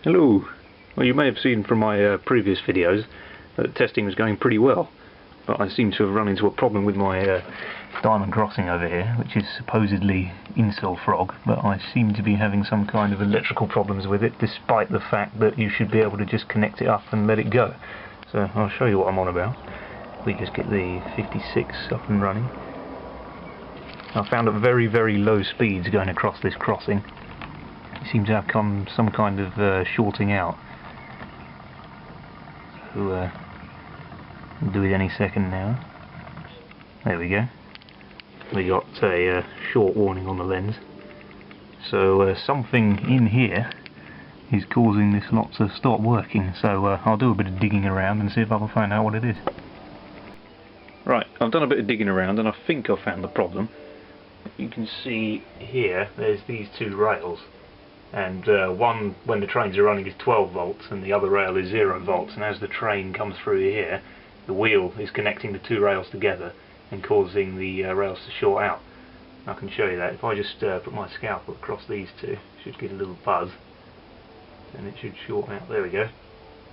Hello. Well, you may have seen from my previous videos that testing was going pretty well, but I seem to have run into a problem with my diamond crossing over here, which is supposedly insulfrog, but I seem to be having some kind of electrical problems with it, despite the fact that you should be able to just connect it up and let it go. So I'll show you what I'm on about. We just get the 56 up and running. I found at very, very low speeds going across this crossing. It seems to have come some kind of shorting out. So we'll do it any second now. There we go. We got a short warning on the lens. So something in here is causing this lot to stop working. So I'll do a bit of digging around and see if I can find out what it is. Right, I've done a bit of digging around and I think I've found the problem. You can see here, there's these two rails. And one, when the trains are running, is 12 volts and the other rail is 0 volts, and as the train comes through here, the wheel is connecting the two rails together and causing the rails to short out. I can show you that. If I just put my scalpel across these two, it should get a little buzz and it should short out. There we go.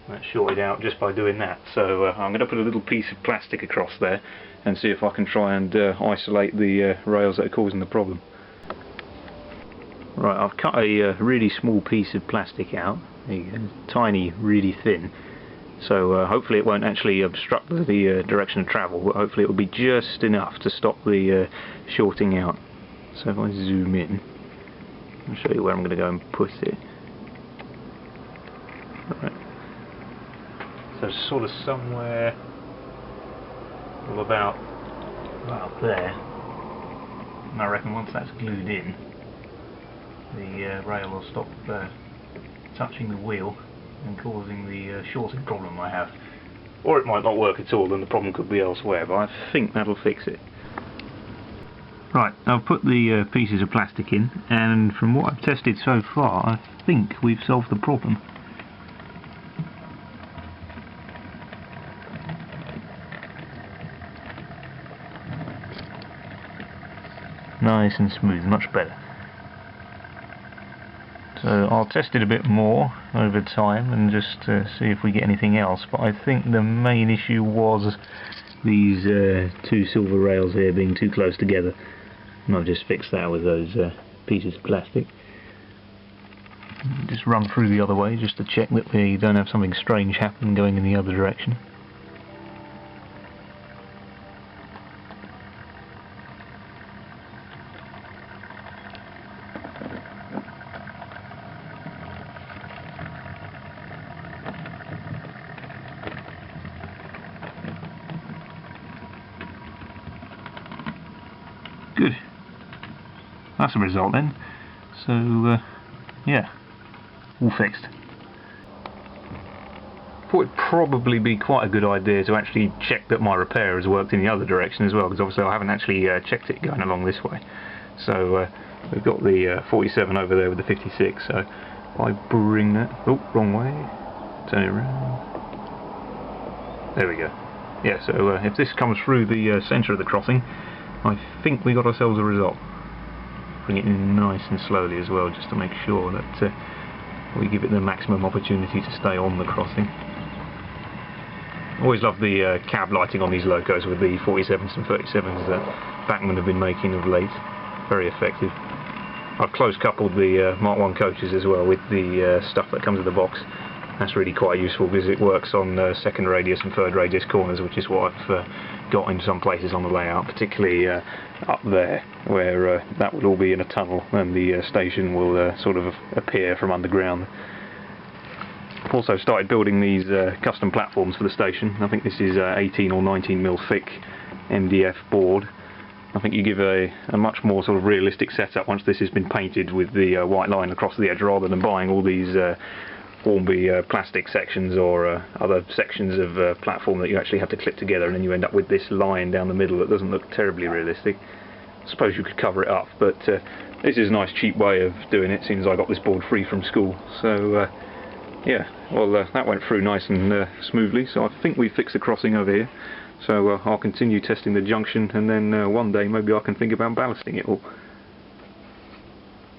That's shorted out just by doing that. So I'm going to put a little piece of plastic across there and see if I can try and isolate the rails that are causing the problem. Right, I've cut a really small piece of plastic out, tiny, really thin, so hopefully it won't actually obstruct the direction of travel, but hopefully it will be just enough to stop the shorting out. So if I zoom in, I'll show you where I'm going to go and put it. Right. So sort of somewhere about there, and I reckon once that's glued in, the rail will stop touching the wheel and causing the shorting problem I have. Or it might not work at all and the problem could be elsewhere, but I think that'll fix it. Right, I've put the pieces of plastic in, and from what I've tested so far, I think we've solved the problem. Nice and smooth, much better. So I'll test it a bit more over time and just see if we get anything else, but I think the main issue was these two silver rails here being too close together, and I've just fixed that with those pieces of plastic. Just run through the other way just to check that we don't have something strange happen going in the other direction. Good. That's the result then. So, yeah, all fixed. Thought it'd probably be quite a good idea to actually check that my repair has worked in the other direction as well, because obviously I haven't actually checked it going along this way. So we've got the 47 over there with the 56, so if I bring that, oh, wrong way, turn it around, there we go. Yeah, so if this comes through the centre of the crossing, I think we got ourselves a result. Bring it in nice and slowly as well, just to make sure that we give it the maximum opportunity to stay on the crossing. Always love the cab lighting on these locos with the 47s and 37s that Bachmann have been making of late. Very effective. I've close coupled the Mark 1 coaches as well with the stuff that comes in the box. That's really quite useful because it works on second radius and third radius corners, which is what I've got in some places on the layout, particularly up there, where that will all be in a tunnel and the station will sort of appear from underground. I've also started building these custom platforms for the station. I think this is 18 or 19mm thick MDF board. I think you give a much more sort of realistic setup once this has been painted with the white line across the edge, rather than buying all these Hornby plastic sections or other sections of platform that you actually have to clip together, and then you end up with this line down the middle that doesn't look terribly realistic. I suppose you could cover it up, but this is a nice cheap way of doing it, since I got this board free from school. So yeah, well that went through nice and smoothly, so I think we fixed the crossing over here. So I'll continue testing the junction, and then one day maybe I can think about ballasting it all.